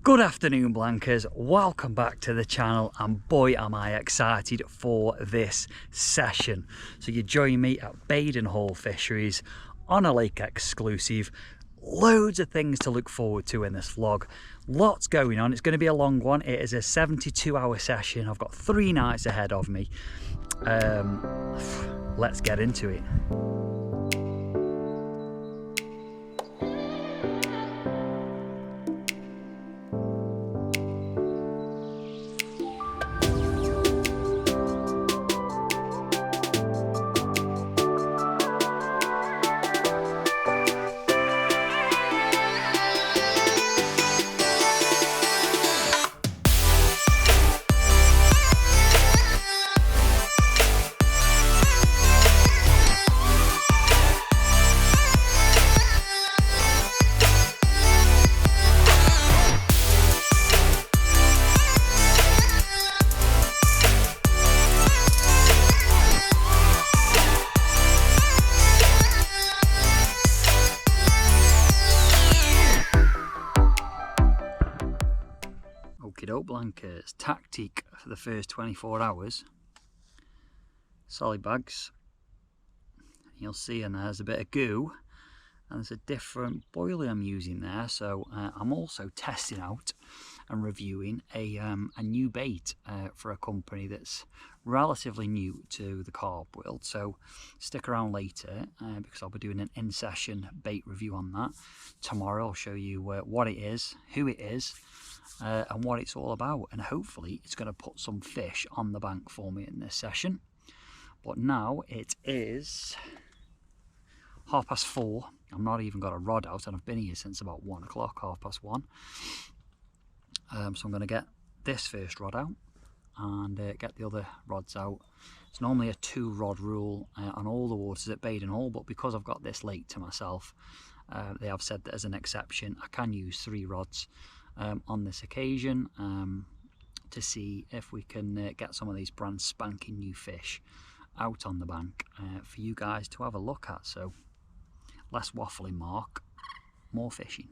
Good afternoon, Blankers. Welcome back to the channel, and boy am I excited for this session. So you join me at Baden Fisheries on a lake exclusive. Loads of things to look forward to in this vlog. Lots going on. It's going to be a long one. It is a 72-hour session. I've got 3 nights ahead of me. Let's get into it. Blankers, tactic for the first 24 hours. Solid bags. You'll see in there's a bit of goo, and there's a different boilie I'm using there. So I'm also testing out and reviewing a new bait for a company that's relatively new to the carp world. So stick around later because I'll be doing an in-session bait review on that. Tomorrow I'll show you what it is, who it is, and what it's all about, and hopefully it's going to put some fish on the bank for me in this session. But now it is 4:30. I've not even got a rod out, and I've been here since about 1 o'clock, 1:30. So I'm going to get this first rod out and get the other rods out. It's normally a 2-rod rule on all the waters at Baden, but because I've got this lake to myself, they have said that as an exception I can use 3 rods on this occasion to see if we can get some of these brand spanking new fish out on the bank for you guys to have a look at. So less waffling, Mark, more fishing.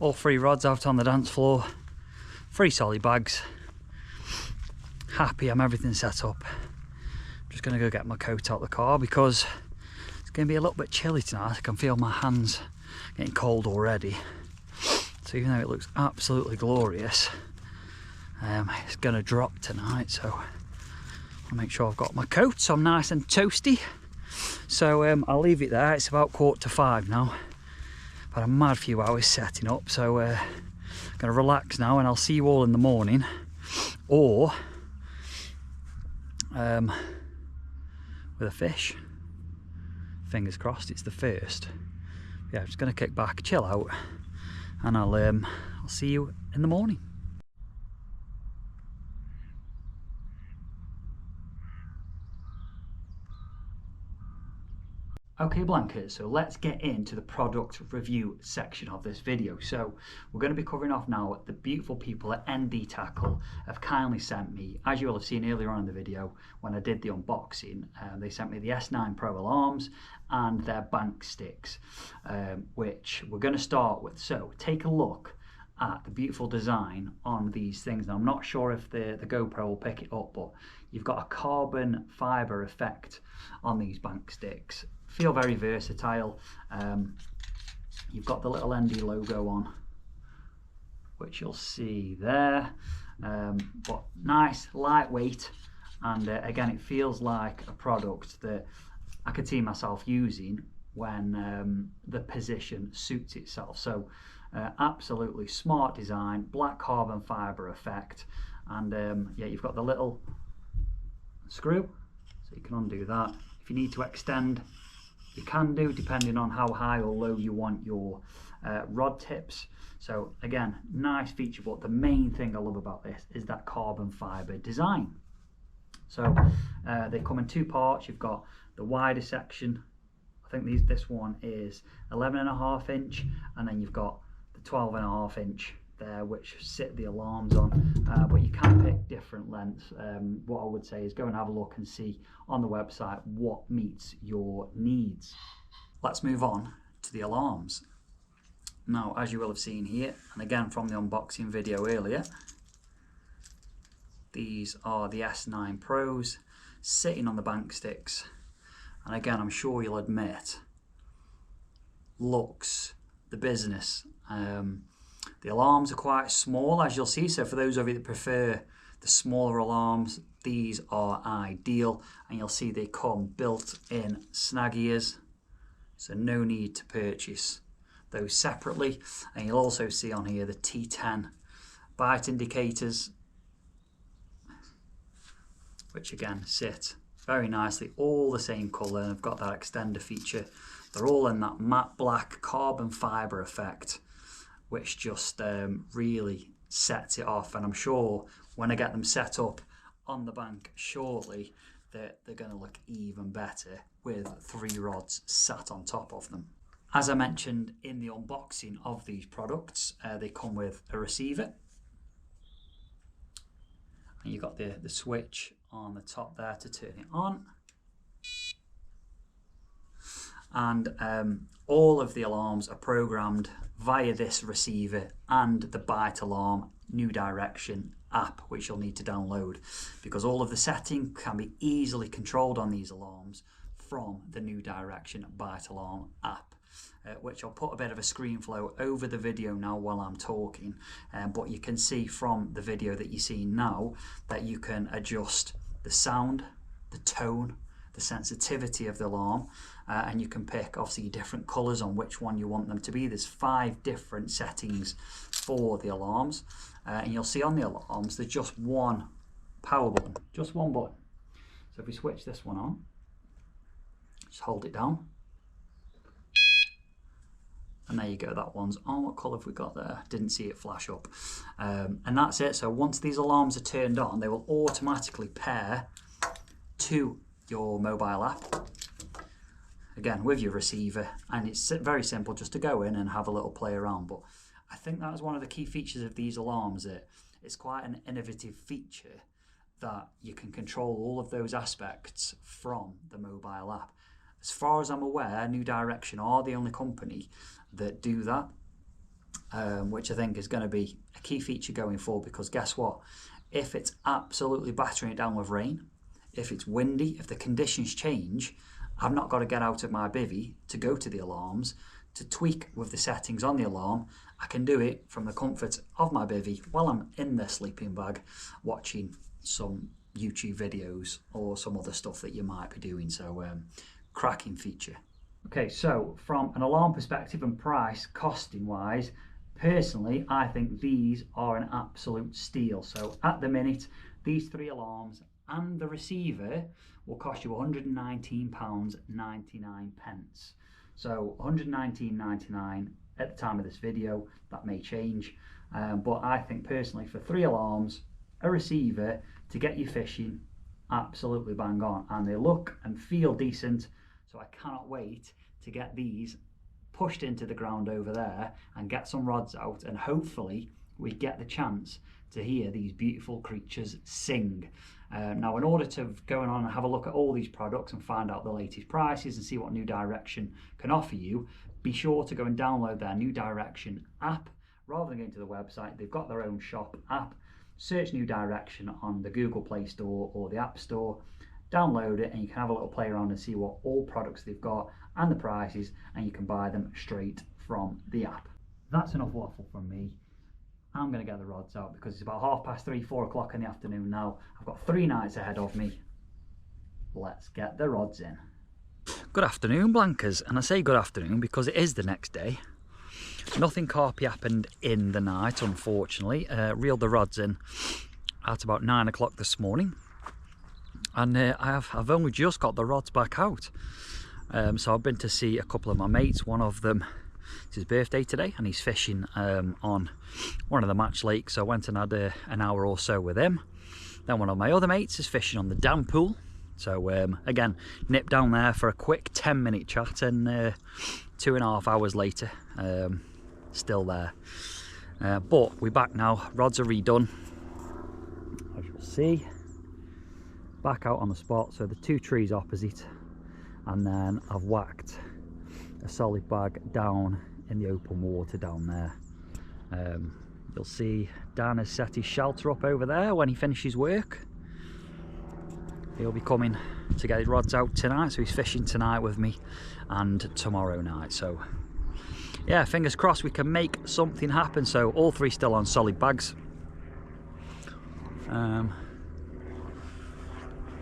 All 3 rods out on the dance floor, 3 solid bags. Happy, everything set up. Just going to go get my coat out the car because it's going to be a little bit chilly tonight. I can feel my hands getting cold already. So even though it looks absolutely glorious, it's going to drop tonight. So I'll make sure I've got my coat so I'm nice and toasty. So I'll leave it there. It's about 4:45 now. Had a mad few hours setting up, so I'm going to relax now, and I'll see you all in the morning, or with a fish. Fingers crossed it's the first. Yeah, I'm just going to kick back, chill out, and I'll see you in the morning. Okay, Blankers, so let's get into the product review section of this video. So we're going to be covering off now the beautiful people at ND Tackle have kindly sent me, as you will have seen earlier on in the video when I did the unboxing, they sent me the S9 Pro alarms and their bank sticks, which we're going to start with. So take a look at the beautiful design on these things. Now, I'm not sure if the GoPro will pick it up, but you've got a carbon fiber effect on these bank sticks. Feel very versatile. You've got the little ND logo on, which you'll see there, but nice, lightweight, and again, it feels like a product that I could see myself using when the position suits itself. So absolutely smart design, black carbon fiber effect, and yeah, you've got the little screw, so you can undo that. If you need to extend, you can do, depending on how high or low you want your rod tips. So again, nice feature, but the main thing I love about this is that carbon fiber design. So they come in two parts. You've got the wider section, I think this one is 11.5 inch, and then you've got the 12.5 inch there, which sit the alarms on, but you can pick different lengths. What I would say is go and have a look and see on the website what meets your needs. Let's move on to the alarms. Now, as you will have seen here, and again from the unboxing video earlier, these are the S9 Pros sitting on the bank sticks, and again, I'm sure you'll admit, looks the business. The alarms are quite small, as you'll see, so for those of you that prefer the smaller alarms, these are ideal, and you'll see they come built in snag ears, so no need to purchase those separately. And you'll also see on here the T10 bite indicators, which again sit very nicely, all the same colour, and have got that extender feature. They're all in that matte black carbon fibre effect, which just really sets it off. And I'm sure when I get them set up on the bank shortly, that they're going to look even better with 3 rods sat on top of them. As I mentioned in the unboxing of these products, they come with a receiver, and you've got the switch on the top there to turn it on. And all of the alarms are programmed via this receiver and the Bite Alarm New Direction app, which you'll need to download, because all of the setting can be easily controlled on these alarms from the New Direction Bite Alarm app, which I'll put a bit of a screen flow over the video now while I'm talking, but you can see from the video that you see now that you can adjust the sound, the tone, the sensitivity of the alarm, and you can pick obviously different colours on which one you want them to be. There's 5 different settings for the alarms, and you'll see on the alarms there's just one power button, just one button. So if we switch this one on, just hold it down, and there you go, that one's on. What colour have we got there? Didn't see it flash up. And that's it. So once these alarms are turned on, they will automatically pair to your mobile app, again with your receiver, and it's very simple just to go in and have a little play around. But I think that was one of the key features of these alarms, that it's quite an innovative feature that you can control all of those aspects from the mobile app. As far as I'm aware, New Direction are the only company that do that, which I think is going to be a key feature going forward, because guess what? If it's absolutely battering it down with rain, if it's windy, if the conditions change, I've not got to get out of my bivvy to go to the alarms to tweak with the settings on the alarm. I can do it from the comfort of my bivvy while I'm in the sleeping bag watching some YouTube videos or some other stuff that you might be doing. So cracking feature. Okay, so from an alarm perspective and price costing wise, personally I think these are an absolute steal. So at the minute, these 3 alarms and the receiver will cost you £119.99. So £119.99 at the time of this video. That may change, but I think personally for 3 alarms, a receiver to get you fishing, absolutely bang on, and they look and feel decent. So I cannot wait to get these pushed into the ground over there and get some rods out, and hopefully we get the chance to hear these beautiful creatures sing. Now, in order to go on and have a look at all these products and find out the latest prices and see what New Direction can offer you, be sure to go and download their New Direction app. Rather than going to the website, they've got their own shop app. Search New Direction on the Google Play Store or the App Store. Download it and you can have a little play around and see what all products they've got and the prices, and you can buy them straight from the app. That's enough waffle from me. I'm going to get the rods out because it's about 3:30, 4 o'clock in the afternoon now. I've got 3 nights ahead of me. Let's get the rods in. Good afternoon, Blankers, and I say good afternoon because it is the next day. Nothing carpy happened in the night, unfortunately. Reeled the rods in at about 9 o'clock this morning, and I've only just got the rods back out. So I've been to see a couple of my mates. One of them, it's his birthday today, and he's fishing on one of the match lakes, so I went and had an hour or so with him. Then one of my other mates is fishing on the dam pool, so again, nipped down there for a quick 10-minute chat, and 2.5 hours later, still there. But we're back now, rods are redone, as you'll see, back out on the spot, so the 2 trees opposite, and then I've whacked a solid bag down in the open water down there. You'll see Dan has set his shelter up over there. When he finishes work, he'll be coming to get his rods out tonight, so he's fishing tonight with me and tomorrow night. So yeah, fingers crossed we can make something happen. So all 3 still on solid bags.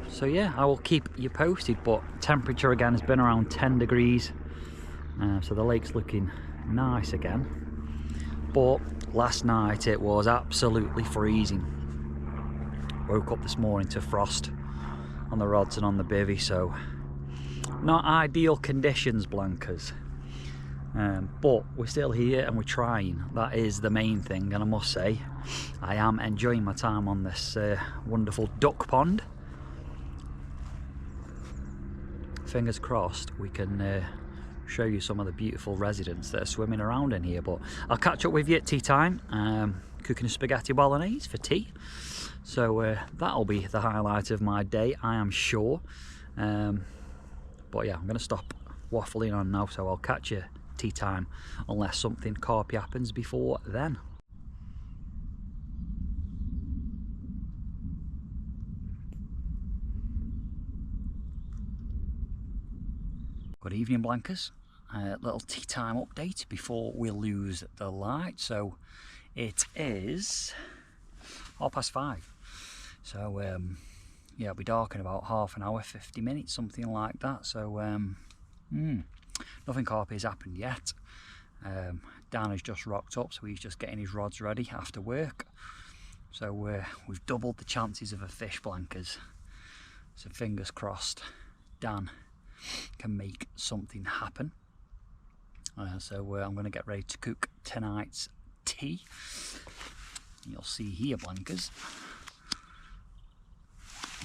So yeah, I will keep you posted, but temperature again has been around 10 degrees. So the lake's looking nice again. But last night it was absolutely freezing. Woke up this morning to frost on the rods and on the bivvy, so not ideal conditions, Blankers. But we're still here and we're trying. That is the main thing, and I must say I am enjoying my time on this wonderful duck pond. Fingers crossed we can show you some of the beautiful residents that are swimming around in here. But I'll catch up with you at tea time, cooking a spaghetti bolognese for tea. So that'll be the highlight of my day, I am sure. But yeah, I'm going to stop waffling on now, so I'll catch you tea time unless something carpy happens before then. Good evening, Blankers. Little tea time update before we lose the light. So it is 5:30. So yeah, it'll be dark in about half an hour, 50 minutes, something like that. So nothing carpy has happened yet. Dan has just rocked up, so he's just getting his rods ready after work. So we've doubled the chances of a fish, Blankers. So fingers crossed Dan can make something happen. So I'm going to get ready to cook tonight's tea. You'll see here, Blankers,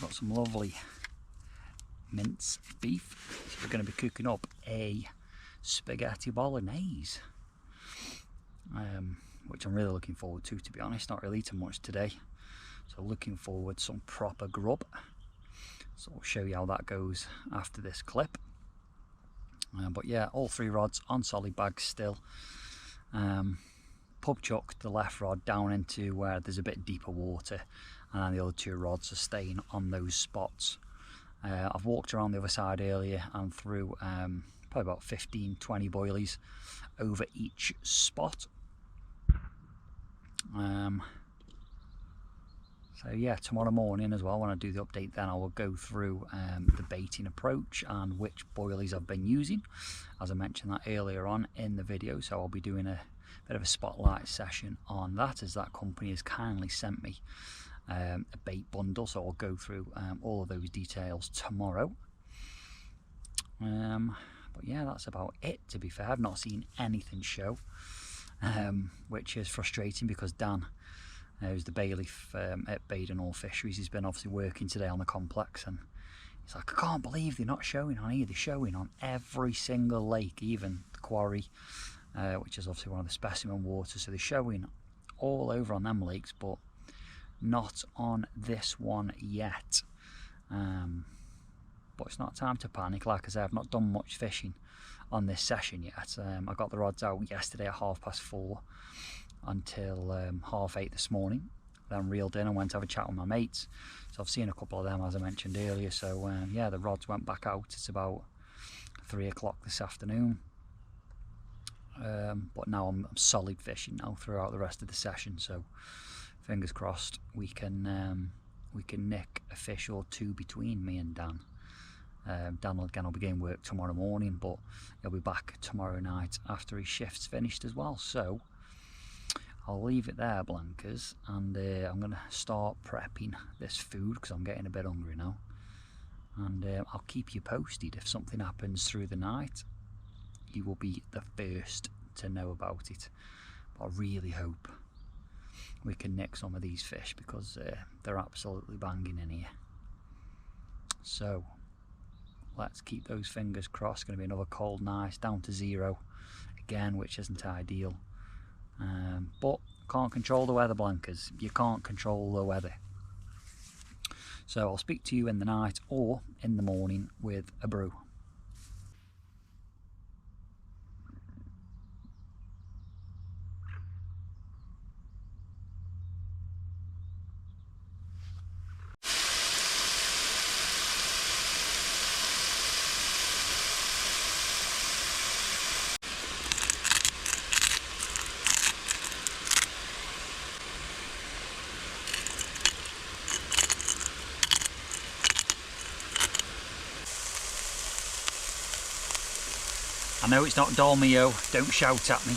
got some lovely mince beef. So we're going to be cooking up a spaghetti bolognese, which I'm really looking forward to be honest. Not really eating much today, so looking forward to some proper grub. So I'll show you how that goes after this clip. But yeah, all 3 rods on solid bags still. Pub chucked the left rod down into where there's a bit deeper water, and the other 2 rods are staying on those spots. I've walked around the other side earlier and threw probably about 15-20 boilies over each spot. So yeah, tomorrow morning as well, when I do the update, then I will go through the baiting approach and which boilies I've been using, as I mentioned that earlier on in the video. So I'll be doing a bit of a spotlight session on that, as that company has kindly sent me a bait bundle. So I'll go through all of those details tomorrow. But yeah, that's about it, to be fair. I've not seen anything show, which is frustrating because Dan, who's the bailiff at Baden Fisheries, he's been obviously working today on the complex, and He's like, I can't believe they're not showing on here. They're showing on every single lake, even the quarry, which is obviously one of the specimen waters. So they're showing all over on them lakes, but not on this one yet. But it's not time to panic. Like I said, I've not done much fishing on this session yet. I got the rods out yesterday at 4:30 until 8:30 this morning. Then reeled in and went to have a chat with my mates. So I've seen a couple of them, as I mentioned earlier. So yeah, the rods went back out. It's about 3 o'clock this afternoon. But now I'm solid fishing now throughout the rest of the session. So fingers crossed we can nick a fish or two between me and Dan. Dan will begin work tomorrow morning, but he'll be back tomorrow night after his shift's finished as well. So I'll leave it there, Blankers, and I'm going to start prepping this food because I'm getting a bit hungry now. And I'll keep you posted if something happens through the night. You will be the first to know about it. But I really hope we can nick some of these fish because they're absolutely banging in here. So let's keep those fingers crossed. It's going to be another cold night, down to 0 again, which isn't ideal. But can't control the weather, Blankers. You can't control the weather. So I'll speak to you in the night or in the morning with a brew. I know it's not Dolmio, don't shout at me.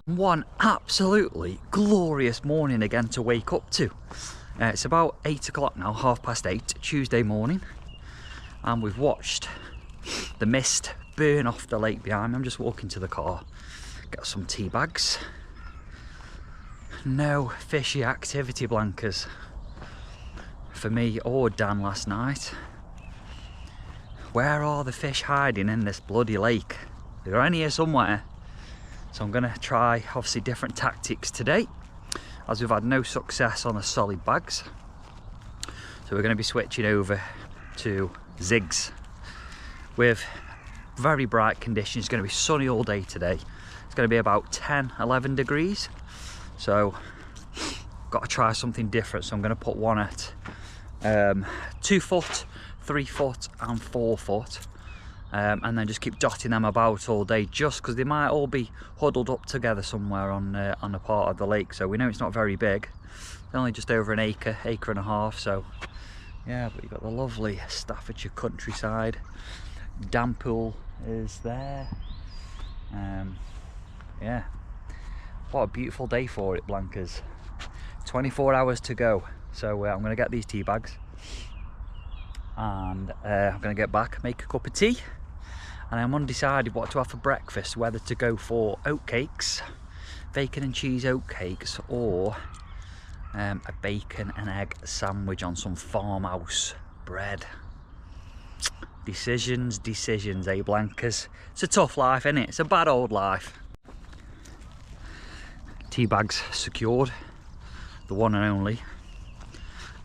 One absolutely glorious morning again to wake up to. It's about 8 o'clock now, 8:30, Tuesday morning, and we've watched the mist burn off the lake behind me. I'm just walking to the car, got some tea bags. No fishy activity, Blankers, for me or Dan last night. Where are the fish hiding in this bloody lake? They're in here somewhere. So I'm going to try, obviously, different tactics today, as we've had no success on the solid bags. So we're going to be switching over to zigs with very bright conditions. It's going to be sunny all day today. It's going to be about 10-11 degrees. So got to try something different. So I'm going to put one at 2 foot, 3 foot and 4 foot. And then just keep dotting them about all day, just because they might all be huddled up together somewhere on a part of the lake. So we know it's not very big. It's only just over an acre and a half. So yeah, but you've got the lovely Staffordshire countryside. Dampool is there. Yeah, what a beautiful day for it, Blankers. 24 hours to go. So I'm going to get these tea bags and I'm going to get back, make a cup of tea, and I'm undecided what to have for breakfast, whether to go for oatcakes, bacon and cheese oatcakes, or a bacon and egg sandwich on some farmhouse bread. Decisions, eh, Blankers? It's a tough life, innit? It's a bad old life. Tea bags secured. The one and only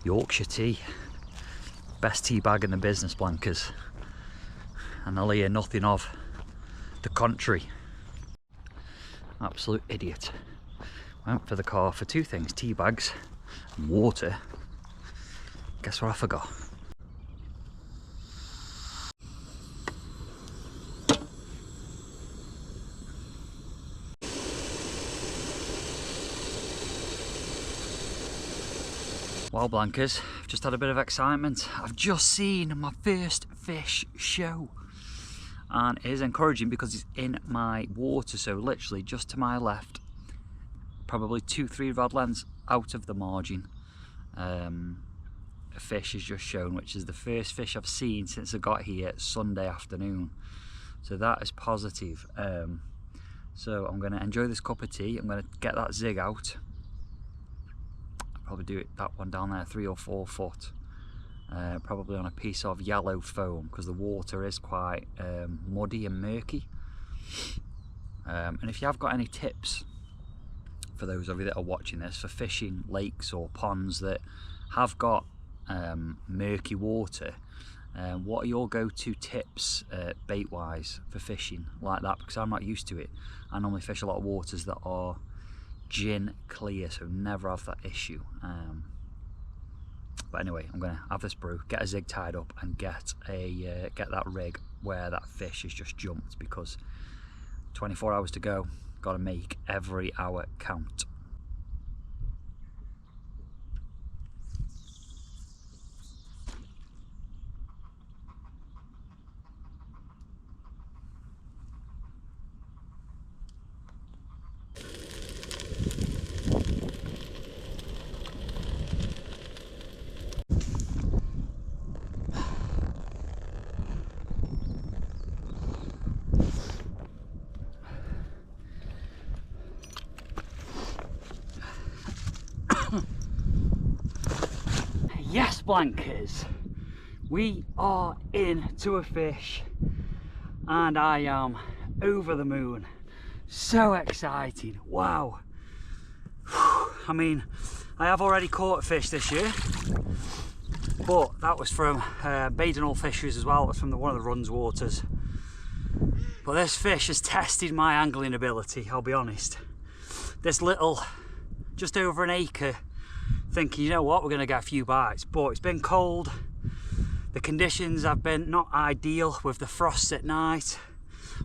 Yorkshire tea. Best tea bag in the business, Blankers. And I'll hear nothing of the contrary. Absolute idiot. Went for the car for two things, tea bags and water. Guess what I forgot? Well, Blankers, I've just had a bit of excitement. I've just seen my first fish show. And it is encouraging because it's in my water, so literally just to my left, probably 2-3 rod lengths out of the margin. A fish is just shown, which is the first fish I've seen since I got here Sunday afternoon. So that is positive. So I'm going to enjoy this cup of tea. I'm going to get that zig out. Probably do it, that one down there, 3 or 4 foot, probably on a piece of yellow foam because the water is quite muddy and murky. And if you have got any tips for those of you that are watching this for fishing lakes or ponds that have got murky water, what are your go-to tips bait wise for fishing like that? Because I'm not used to it. I normally fish a lot of waters that are gin clear, so never have that issue. But anyway, I'm gonna have this brew, get a zig tied up, and get that rig where that fish has just jumped, because 24 hours to go, got to make every hour count. Yes, Blankers, we are into a fish and I am over the moon. So exciting, wow. I mean, I have already caught a fish this year, but that was from Baden Fisheries as well. It was from one of the runs waters. But this fish has tested my angling ability, I'll be honest. This little, just over an acre, thinking, you know what, we're going to get a few bites, but it's been cold. The conditions have been not ideal with the frosts at night,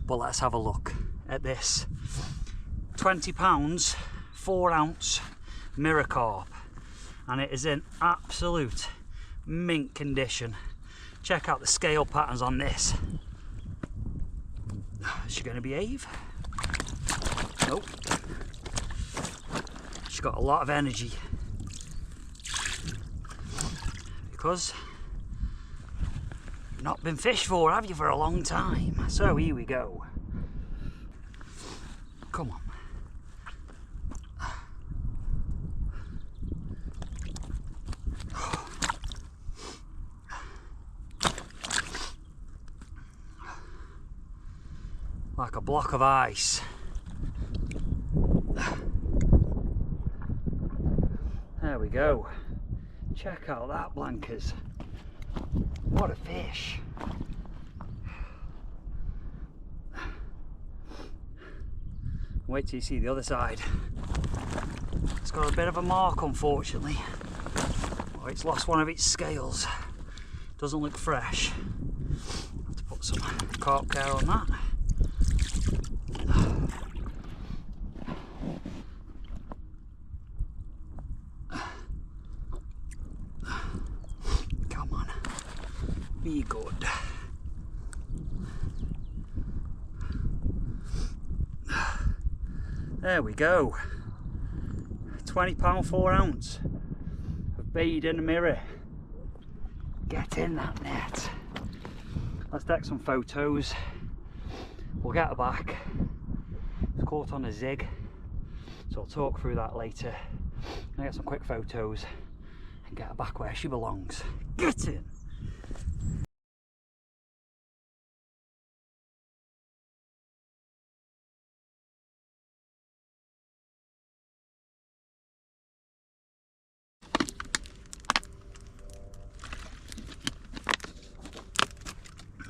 but let's have a look at this. 20 pounds, 4 ounce mirror carp, and it is in absolute mint condition. Check out the scale patterns on this. Is she going to behave? Nope. She's got a lot of energy. Because you've not been fished for, have you, for a long time? So here we go. Come on. Like a block of ice. There we go. Check out that, Blankers. What a fish. Wait till you see the other side. It's got a bit of a mark, unfortunately. Oh, it's lost one of its scales. Doesn't look fresh. Have to put some carp care on that. Be good. There we go. £20 4 ounce of Baden mirror. Get in that net. Let's take some photos. We'll get her back. It's caught on a zig, so I'll talk through that later. I'll get some quick photos and get her back where she belongs. Get in!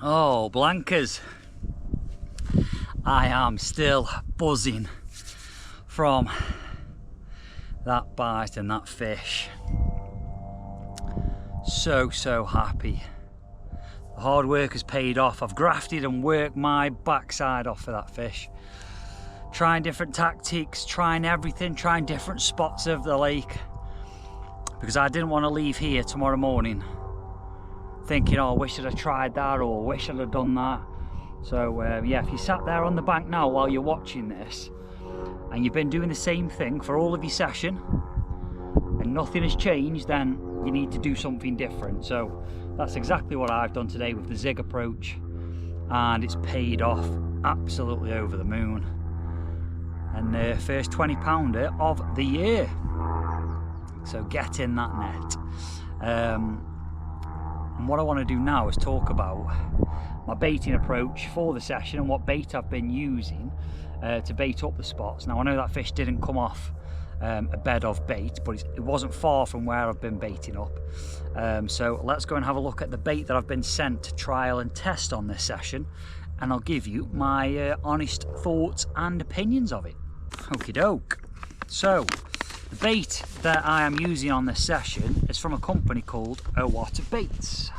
Oh, blankers. I am still buzzing from that bite and that fish. So happy. The hard work has paid off. I've grafted and worked my backside off for that fish. Trying different tactics, trying everything, trying different spots of the lake. Because I didn't want to leave here tomorrow morning thinking, oh, I wish I'd have tried that, or wish I'd have done that. So yeah, if you sat there on the bank now while you're watching this and you've been doing the same thing for all of your session and nothing has changed, then you need to do something different. So that's exactly what I've done today with the zig approach, and it's paid off. Absolutely over the moon. And the first 20 pounder of the year. So get in that net. And what I want to do now is talk about my baiting approach for the session and what bait I've been using to bait up the spots. Now I know that fish didn't come off a bed of bait, but it wasn't far from where I've been baiting up. So let's go and have a look at the bait that I've been sent to trial and test on this session, and I'll give you my honest thoughts and opinions of it. Okie doke. So the bait that I am using on this session is from a company called attaend. So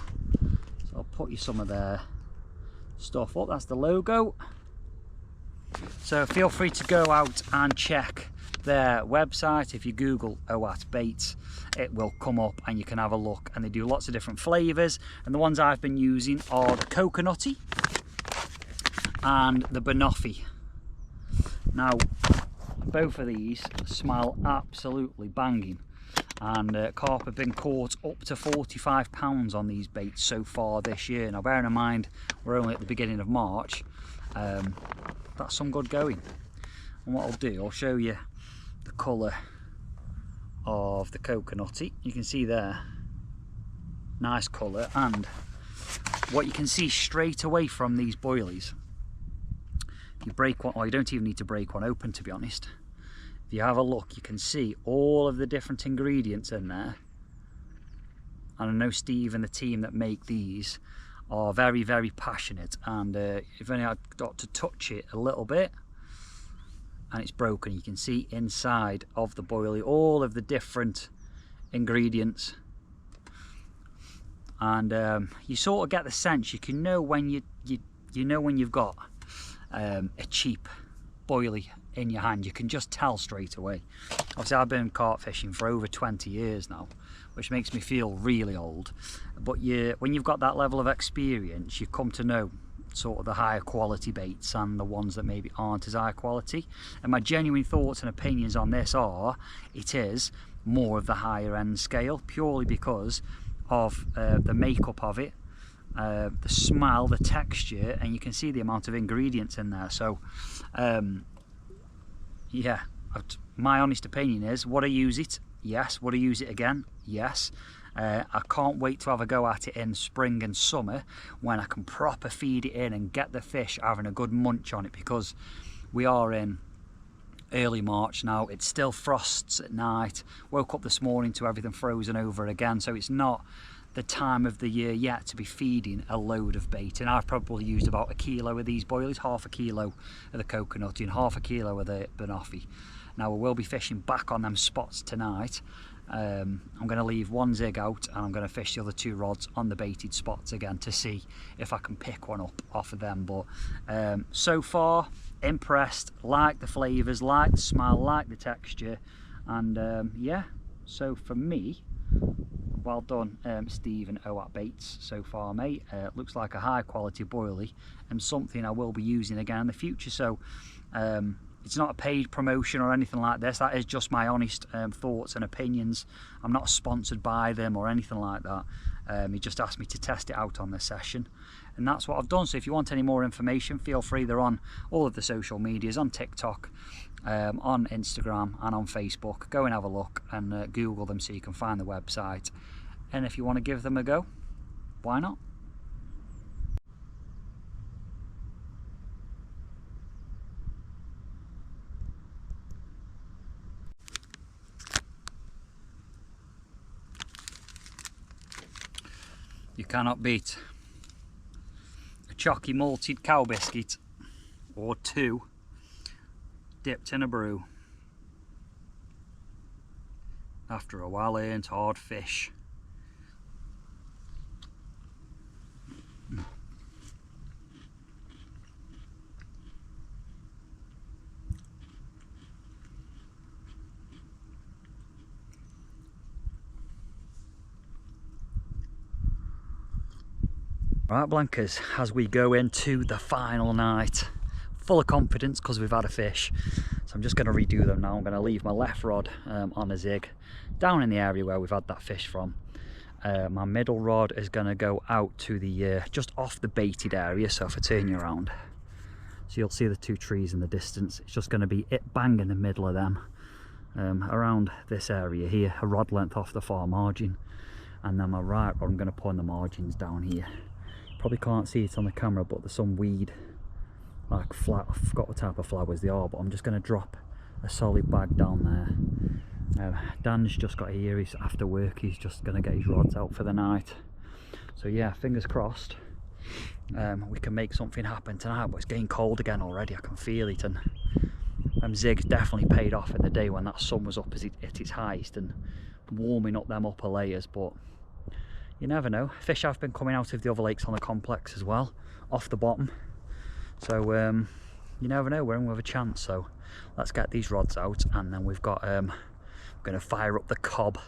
I'll put you some of their stuff up. That's the logo. So feel free to go out and check their website. If you Google attaend, it will come up and you can have a look. And they do lots of different flavours. And the ones I've been using are the coconutty and the banoffee. Now, both of these smell absolutely banging, and carp have been caught up to £45 on these baits so far this year. Now bearing in mind we're only at the beginning of March, that's some good going. And what I'll do, I'll show you the colour of the coconutty. You can see there, nice colour, and what you can see straight away from these boilies, you break one, or you don't even need to break one open, to be honest. If you have a look, you can see all of the different ingredients in there. And I know Steve and the team that make these are very passionate, and if only I got to touch it a little bit and it's broken, you can see inside of the boilie all of the different ingredients. And you sort of get the sense, you can know when you know when you've got a cheap boilie in your hand. You can just tell straight away. Obviously I've been carp fishing for over 20 years now, which makes me feel really old, but when you've got that level of experience, you come to know sort of the higher quality baits and the ones that maybe aren't as high quality. And my genuine thoughts and opinions on this are, it is more of the higher end scale, purely because of the makeup of it, the smell, the texture, and you can see the amount of ingredients in there. So yeah, my honest opinion is, would I use it? Yes. Would I use it again? Yes. I can't wait to have a go at it in spring and summer when I can proper feed it in and get the fish having a good munch on it, because we are in early March now. It's still frosts at night. Woke up this morning to everything frozen over again, so it's not the time of the year yet to be feeding a load of bait. And I've probably used about 1 kilo of these boilies, half a kilo of the coconut and half a kilo of the banoffee. Now we will be fishing back on them spots tonight. I'm going to leave one zig out and I'm going to fish the other 2 rods on the baited spots again to see if I can pick one up off of them. But so far impressed, like the flavours, like the smell, like the texture, and yeah, so for me, well done Steve and OAT Baits so far, mate. Looks like a high quality boilie and something I will be using again in the future. So It's not a paid promotion or anything like this. That is just my honest thoughts and opinions. I'm not sponsored by them or anything like that. He just asked me to test it out on this session, and that's what I've done. So if you want any more information, feel free. They're on all of the social medias, on TikTok, on Instagram and on Facebook. Go and have a look and Google them so you can find the website. And if you want to give them a go, why not? You cannot beat a chalky malted cow biscuit or two dipped in a brew after a well-earned hard fish. Right, Blankers, as we go into the final night, full of confidence because we've had a fish. So I'm just going to redo them now. I'm going to leave my left rod on a zig down in the area where we've had that fish from. My middle rod is going to go out to the just off the baited area. So if I turn you around, so you'll see the two trees in the distance. It's just going to be it bang in the middle of them, around this area here, a rod length off the far margin. And then my right rod, I'm going to put on the margins down here. Probably can't see it on the camera, but there's some weed, like flat, I forgot what type of flowers they are, but I'm just going to drop a solid bag down there. Dan's just got here, he's after work, he's just going to get his rods out for the night. So yeah, fingers crossed we can make something happen tonight. But it's getting cold again already, I can feel it, and zigs definitely paid off in the day when that sun was up at its highest and warming up them upper layers. But you never know, fish have been coming out of the other lakes on the complex as well, off the bottom. So you never know, we're in with a chance. So let's get these rods out, and then we've got going to fire up the cob.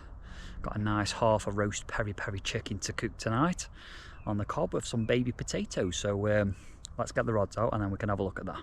Got a nice half a roast peri peri chicken to cook tonight on the cob with some baby potatoes. So let's get the rods out and then we can have a look at that.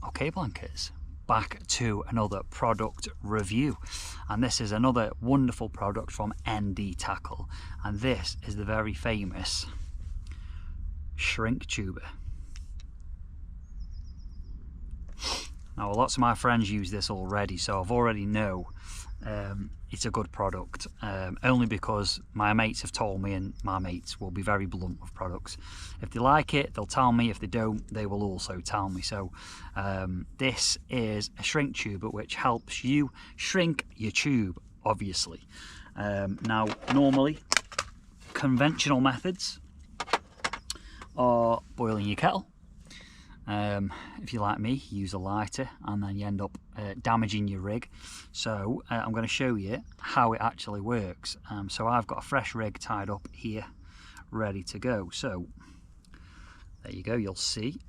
Okay, Blankers, back to another product review, and this is another wonderful product from ND Tackle, and this is the very famous shrink tuber. Now lots of my friends use this already, so I've already know it's a good product, only because my mates have told me, and my mates will be very blunt with products. If they like it, they'll tell me. If they don't, they will also tell me. So this is a shrink tuber which helps you shrink your tube, obviously. Now normally conventional methods are boiling your kettle. If you're like me, you use a lighter and then you end up damaging your rig. So I'm going to show you how it actually works. So I've got a fresh rig tied up here, ready to go. So there you go, you'll see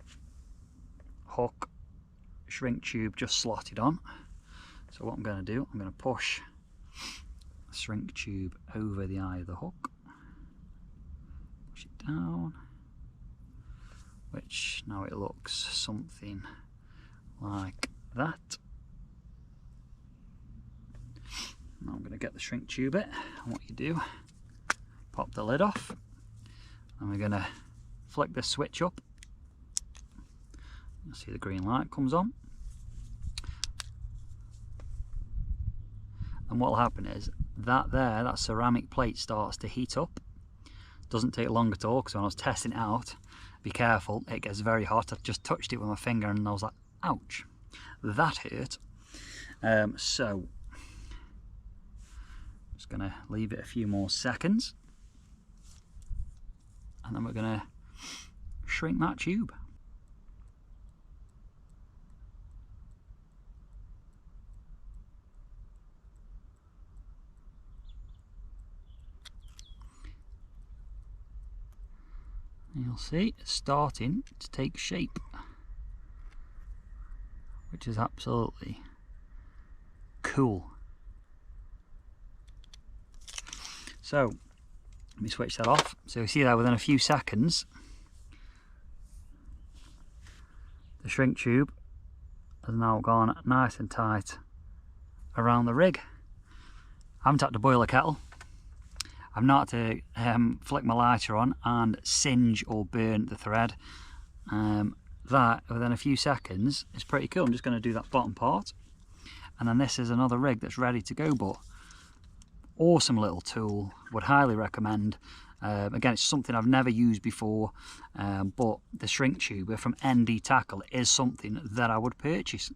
hook, shrink tube just slotted on. So what I'm going to do, I'm going to push the shrink tube over the eye of the hook, push it down, which now it looks something like that. Now I'm going to get the shrink tube it, and what you do, pop the lid off, and we're going to flick the switch up. You'll see the green light comes on, and what will happen is that ceramic plate starts to heat up. Doesn't take long at all, because when I was testing it out, be careful, it gets very hot. I've just touched it with my finger and I was like, ouch, that hurt. So just going to leave it a few more seconds, and then we're going to shrink that tube. You'll see it's starting to take shape, which is absolutely cool. So let me switch that off. So you see that within a few seconds the shrink tube has now gone nice and tight around the rig. I haven't had to boil a kettle. I've not had to flick my lighter on and singe or burn the thread. That within a few seconds is pretty cool. I'm just going to do that bottom part, and then this is another rig that's ready to go. But awesome little tool, would highly recommend. Again, it's something I've never used before, but the shrink tuber from ND Tackle is something that I would purchase.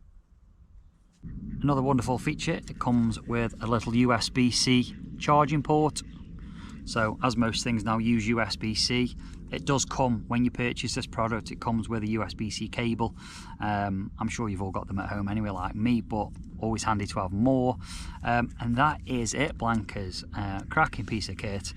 Another wonderful feature, it comes with a little USB-C charging port. So as most things now use USB-C, it does come, when you purchase this product, it comes with a USB-C cable. I'm sure you've all got them at home anyway, like me, but always handy to have more. And that is it, Blankers. Cracking piece of kit.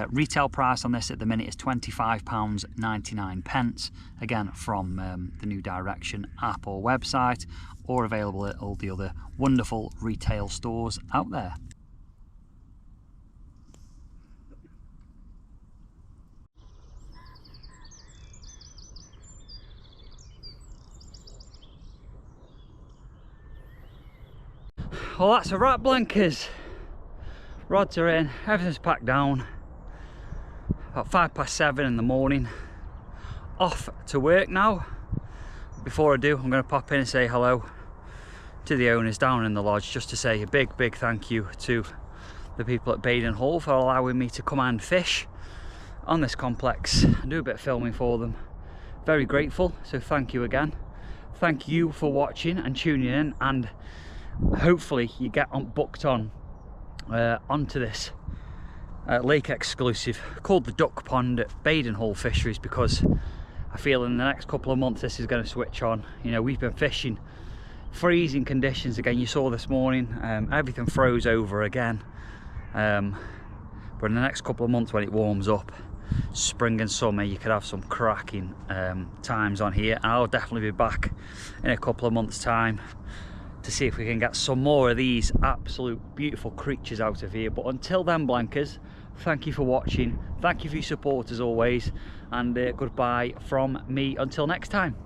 Retail price on this at the minute is £25.99, again from the New Direction app or website, or available at all the other wonderful retail stores out there. Well, that's a wrap, Blankers. Rods are in, everything's packed down. About 7:05 in the morning. Off to work now. Before I do, I'm going to pop in and say hello to the owners down in the lodge, just to say a big thank you to the people at Baden for allowing me to come and fish on this complex and do a bit of filming for them. Very grateful, so thank you again. Thank you for watching and tuning in, and hopefully you get booked on onto this lake exclusive called the Duck Pond at Baden Fisheries, because I feel in the next couple of months this is going to switch on. You know, we've been fishing freezing conditions again. You saw this morning, everything froze over again, but in the next couple of months when it warms up, spring and summer, you could have some cracking times on here, and I'll definitely be back in a couple of months time to see if we can get some more of these absolute beautiful creatures out of here. But until then, Blankers, thank you for watching, thank you for your support as always, and goodbye from me until next time.